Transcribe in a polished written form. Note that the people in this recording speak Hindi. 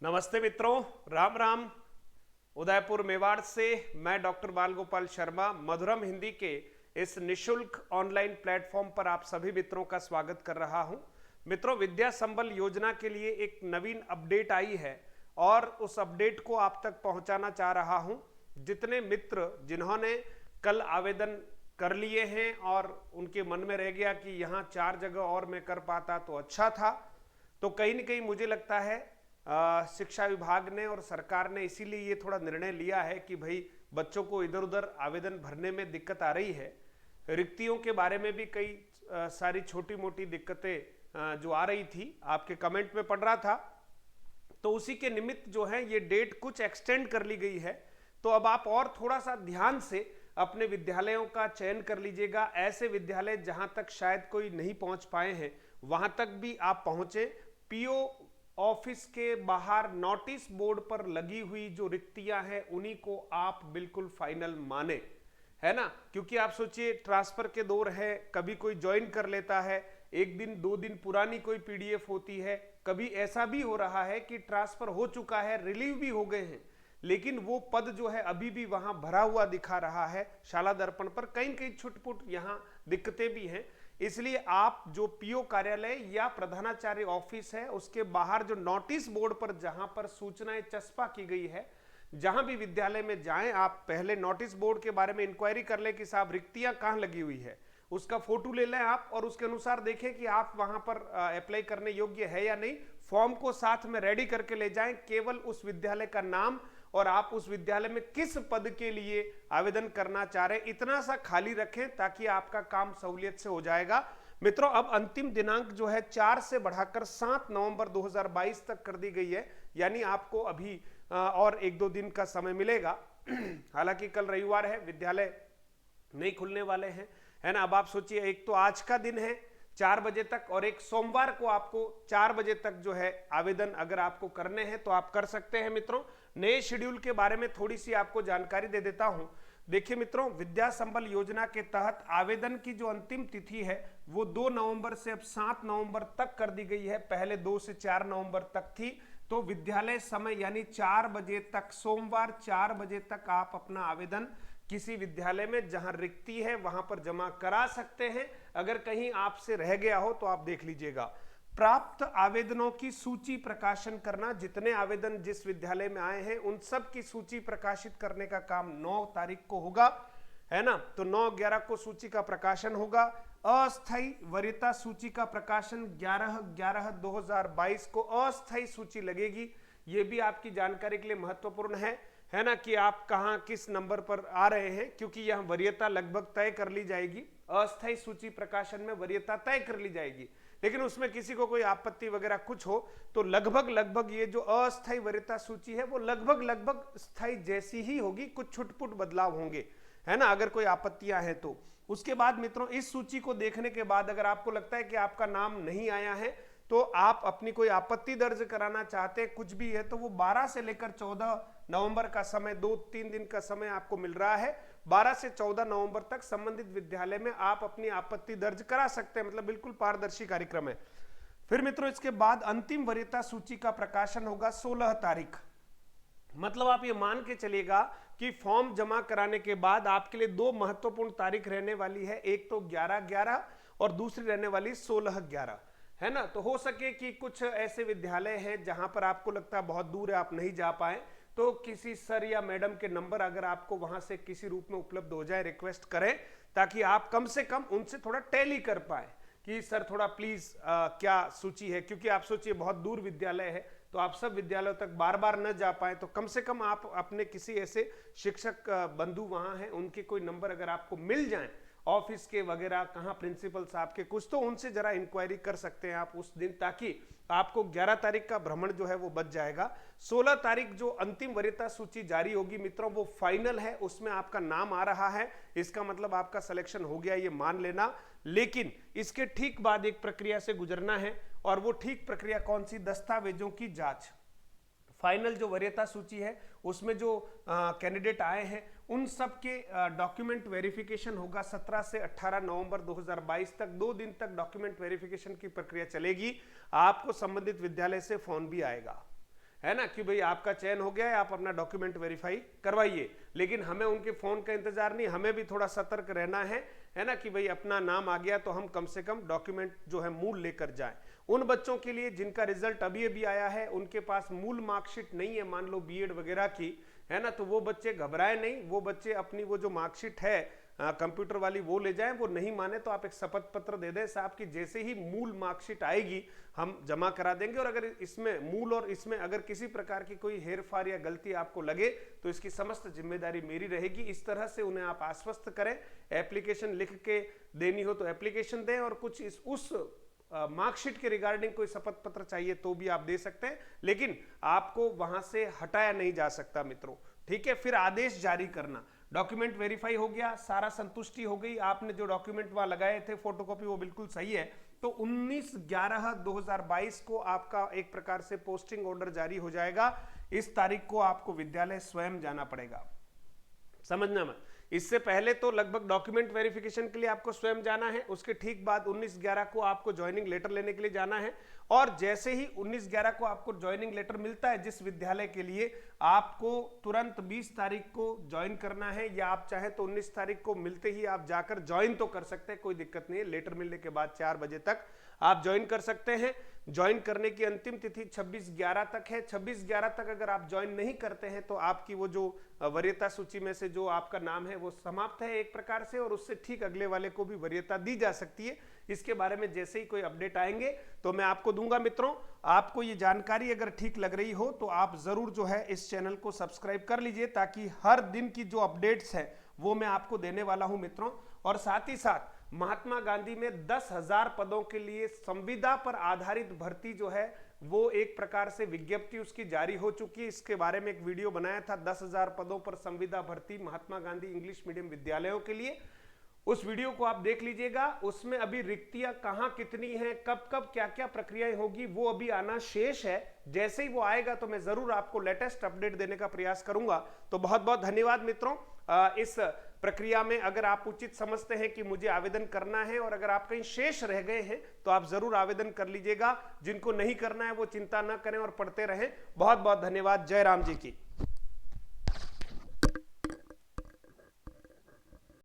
नमस्ते मित्रों, राम राम। उदयपुर मेवाड़ से मैं डॉक्टर बाल गोपाल शर्मा मधुरम हिंदी के इस निशुल्क ऑनलाइन प्लेटफॉर्म पर आप सभी मित्रों का स्वागत कर रहा हूं। मित्रों, विद्या संबल योजना के लिए एक नवीन अपडेट आई है और उस अपडेट को आप तक पहुंचाना चाह रहा हूं। जितने मित्र जिन्होंने कल आवेदन कर लिए हैं और उनके मन में रह गया कि यहाँ 4 जगह और मैं कर पाता तो अच्छा था, तो कहीं ना कहीं मुझे लगता है शिक्षा विभाग ने और सरकार ने इसीलिए ये थोड़ा निर्णय लिया है कि भाई बच्चों को इधर उधर आवेदन भरने में दिक्कत आ रही है। रिक्तियों के बारे में भी कई सारी छोटी मोटी दिक्कतें जो आ रही थी, आपके कमेंट में पढ़ रहा था, तो उसी के निमित्त जो है ये डेट कुछ एक्सटेंड कर ली गई है। तो अब आप और थोड़ा सा ध्यान से अपने विद्यालयों का चयन कर लीजिएगा। ऐसे विद्यालय जहां तक शायद कोई नहीं पहुंच पाए हैं वहां तक भी आप पहुंचे। पीओ ऑफिस के बाहर नोटिस बोर्ड पर लगी हुई जो रिक्तियां हैं उन्हीं को आप बिल्कुल फाइनल माने, है ना। क्योंकि आप सोचिए, ट्रांसफर के दौर है, कभी कोई ज्वाइन कर लेता है, 1 दिन 2 दिन पुरानी कोई पीडीएफ होती है, कभी ऐसा भी हो रहा है कि ट्रांसफर हो चुका है, रिलीव भी हो गए हैं, लेकिन वो पद जो है अभी भी वहां भरा हुआ दिखा रहा है शाला दर्पण पर। कहीं कहीं छुटपुट यहां दिक्कतें भी हैं। इसलिए आप जो पीओ कार्यालय या प्रधानाचार्य ऑफिस है उसके बाहर जो नोटिस बोर्ड पर जहां पर सूचनाएं चस्पा की गई है, जहां भी विद्यालय में जाएं, आप पहले नोटिस बोर्ड के बारे में इंक्वायरी कर ले कि साहब रिक्तियां कहां लगी हुई है, उसका फोटो ले लें आप और उसके अनुसार देखें कि आप वहां पर अप्लाई करने योग्य है या नहीं। फॉर्म को साथ में रेडी करके ले जाएं, केवल उस विद्यालय का नाम और आप उस विद्यालय में किस पद के लिए आवेदन करना चाह रहे हैं इतना सा खाली रखें, ताकि आपका काम सहूलियत से हो जाएगा। मित्रों, अब अंतिम दिनांक जो है 4 से बढ़ाकर 7 नवंबर 2022 तक कर दी गई है, यानी आपको अभी और 1-2 दिन का समय मिलेगा। हालांकि कल रविवार है, विद्यालय नहीं खुलने वाले हैं, है ना। अब आप सोचिए, एक तो आज का दिन है 4 बजे तक, और एक सोमवार को आपको 4 बजे तक जो है आवेदन अगर आपको करने हैं तो आप कर सकते हैं। मित्रों, नए शेड्यूल के बारे में थोड़ी सी आपको जानकारी दे देता हूं। देखिए मित्रों, विद्या संबल योजना के तहत आवेदन की जो अंतिम तिथि है वो 2 नवंबर से अब 7 नवंबर तक कर दी गई है। पहले 2 से 4 नवंबर तक थी। तो विद्यालय समय यानी 4 बजे तक, सोमवार 4 बजे तक आप अपना आवेदन किसी विद्यालय में जहां रिक्ति है वहां पर जमा करा सकते हैं। अगर कहीं आपसे रह गया हो तो आप देख लीजिएगा। प्राप्त आवेदनों की सूची प्रकाशन करना, जितने आवेदन जिस विद्यालय में आए हैं उन सब की सूची प्रकाशित करने का काम 9 तारीख को होगा, है ना। तो 9/11 को सूची का प्रकाशन होगा। अस्थायी वरीयता सूची का प्रकाशन 11/11/2022 को अस्थायी सूची लगेगी। ये भी आपकी जानकारी के लिए महत्वपूर्ण है ना, कि आप कहां किस नंबर पर आ रहे हैं, क्योंकि यह वरीयता लगभग तय कर ली जाएगी। अस्थायी सूची प्रकाशन में वरीयता तय कर ली जाएगी, लेकिन उसमें किसी को कोई आपत्ति वगैरह कुछ हो तो लगभग ये जो अस्थायी वरीयता सूची है वो लगभग स्थायी जैसी ही होगी, कुछ छुटपुट बदलाव होंगे, है ना, अगर कोई आपत्तियां हैं तो। उसके बाद मित्रों, इस सूची को देखने के बाद अगर आपको लगता है कि आपका नाम नहीं आया है तो आप अपनी कोई आपत्ति दर्ज कराना चाहते हैं, कुछ भी है, तो वो 12 से लेकर 14 नवंबर का समय, 2-3 दिन का समय आपको मिल रहा है। 12 से 14 नवंबर तक संबंधित विद्यालय में आप अपनी आपत्ति दर्ज करा सकते हैं, मतलब बिल्कुल पारदर्शी कार्यक्रम है। फिर मित्रों, इसके बाद अंतिम वरीयता सूची का प्रकाशन होगा 16 तारीख। मतलब आप ये मान के चलिएगा कि फॉर्म जमा कराने के बाद आपके लिए 2 महत्वपूर्ण तारीख रहने वाली है, एक तो 11/11 और दूसरी रहने वाली 16/11, है ना। तो हो सके कि कुछ ऐसे विद्यालय हैं जहां पर आपको लगता है बहुत दूर है, आप नहीं जा पाए, तो किसी सर या मैडम के नंबर अगर आपको वहां से किसी रूप में उपलब्ध हो जाए, रिक्वेस्ट करें, ताकि आप कम से कम उनसे थोड़ा टैली कर पाए कि सर थोड़ा प्लीज क्या सूची है। क्योंकि आप सोचिए, बहुत दूर विद्यालय है तो आप सब विद्यालयों तक बार बार न जा पाए, तो कम से कम आप अपने किसी ऐसे शिक्षक बंधु वहां हैं उनके कोई नंबर अगर आपको मिल जाए, ऑफिस के वगैरह, कहाँ प्रिंसिपल साहब के, कुछ तो उनसे जरा इंक्वायरी कर सकते हैं आप उस दिन, ताकि आपको 11 तारीख का भ्रमण जो है वो बच जाएगा। 16 तारीख जो अंतिम वरीयता सूची जारी होगी मित्रों, वो फाइनल है, उसमें आपका नाम आ रहा है, इसका मतलब आपका सिलेक्शन हो गया, ये मान लेना। लेकिन इसके ठीक बाद एक प्रक्रिया से गुजरना है, और वो ठीक प्रक्रिया कौन सी? दस्तावेजों की जांच। फाइनल जो वरीयता सूची है उसमें जो कैंडिडेट आए हैं उन सब के डॉक्यूमेंट वेरिफिकेशन होगा 17 से 18 नवंबर 2022 तक। 2 दिन तक डॉक्यूमेंट वेरिफिकेशन की प्रक्रिया चलेगी। आपको संबंधित विद्यालय से फोन भी आएगा, है ना, कि भाई आपका चयन हो गया है, आप अपना डॉक्यूमेंट वेरीफाई करवाइए। लेकिन हमें उनके फोन का इंतजार नहीं, हमें भी थोड़ा सतर्क रहना है ना, कि भाई अपना नाम आ गया तो हम कम से कम डॉक्यूमेंट जो है मूल लेकर जाएं। उन बच्चों के लिए जिनका रिजल्ट अभी अभी आया है, उनके पास मूल मार्कशीट नहीं है, मान लो बीएड वगैरह की, है ना, तो वो बच्चे घबराए नहीं, वो बच्चे अपनी वो जो मार्कशीट है कंप्यूटर वाली वो ले जाएं। वो नहीं माने तो आप एक शपथ पत्र दे दें साहब की जैसे ही मूल मार्कशीट आएगी हम जमा करा देंगे, और अगर इसमें मूल और इसमें अगर किसी प्रकार की कोई हेरफार या गलती आपको लगे तो इसकी समस्त जिम्मेदारी मेरी रहेगी। इस तरह से उन्हें आप आश्वस्त करें। एप्लीकेशन लिख के देनी हो तो एप्लीकेशन दें, और कुछ उस मार्कशीट के रिगार्डिंग कोई शपथ पत्र चाहिए तो भी आप दे सकते हैं, लेकिन आपको वहां से हटाया नहीं जा सकता मित्रों, ठीक है। फिर आदेश जारी करना, डॉक्यूमेंट वेरीफाई हो गया, सारा संतुष्टि हो गई, आपने जो डॉक्यूमेंट वहां लगाए थे फोटोकॉपी वो बिल्कुल सही है, तो 19/11/2022 को आपका एक प्रकार से पोस्टिंग ऑर्डर जारी हो जाएगा। इस तारीख को आपको विद्यालय स्वयं जाना पड़ेगा, समझना मत। इससे पहले तो लगभग डॉक्यूमेंट वेरिफिकेशन के लिए आपको स्वयं जाना है, उसके ठीक बाद 19/11 को आपको ज्वाइनिंग लेटर लेने के लिए जाना है, और जैसे ही 19/11 को आपको ज्वाइनिंग लेटर मिलता है जिस विद्यालय के लिए, आपको तुरंत 20 तारीख को ज्वाइन करना है, या आप चाहें तो 19 तारीख को मिलते ही आप जाकर ज्वाइन तो कर सकते हैं, कोई दिक्कत नहीं है। लेटर मिलने के बाद 4 बजे तक आप ज्वाइन कर सकते हैं। ज्वाइन करने की अंतिम तिथि 26/11 तक है। 26/11 तक अगर आप ज्वाइन नहीं करते हैं तो आपकी वो जो वरीयता सूची में से जो आपका नाम है वो समाप्त है एक प्रकार से, और उससे ठीक अगले वाले को भी वरीयता दी जा सकती है। इसके बारे में जैसे ही कोई अपडेट आएंगे तो मैं आपको दूंगा। मित्रों, आपको ये जानकारी अगर ठीक लग रही हो तो आप जरूर जो है इस चैनल को सब्सक्राइब कर लीजिए, ताकि हर दिन की जो अपडेट्स है वो मैं आपको देने वाला हूं मित्रों। और साथ ही साथ महात्मा गांधी में 10,000 पदों के लिए संविदा पर आधारित भर्ती जो है वो एक प्रकार से विज्ञप्ति उसकी जारी हो चुकी है। इसके बारे में एक वीडियो बनाया था, 10,000 पदों पर संविदा भर्ती महात्मा गांधी इंग्लिश मीडियम विद्यालयों के लिए। उस वीडियो को आप देख लीजिएगा। उसमें अभी रिक्तियां कहां कितनी हैं, कब कब क्या क्या प्रक्रियाएं होगी, वो अभी आना शेष है। जैसे ही वो आएगा तो मैं जरूर आपको लेटेस्ट अपडेट देने का प्रयास करूंगा। तो बहुत बहुत धन्यवाद मित्रों। इस प्रक्रिया में अगर आप उचित समझते हैं कि मुझे आवेदन करना है, और अगर आप कहीं शेष रह गए हैं तो आप जरूर आवेदन कर लीजिएगा। जिनको नहीं करना है वो चिंता न करें और पढ़ते रहें। बहुत बहुत धन्यवाद। जय राम जी की।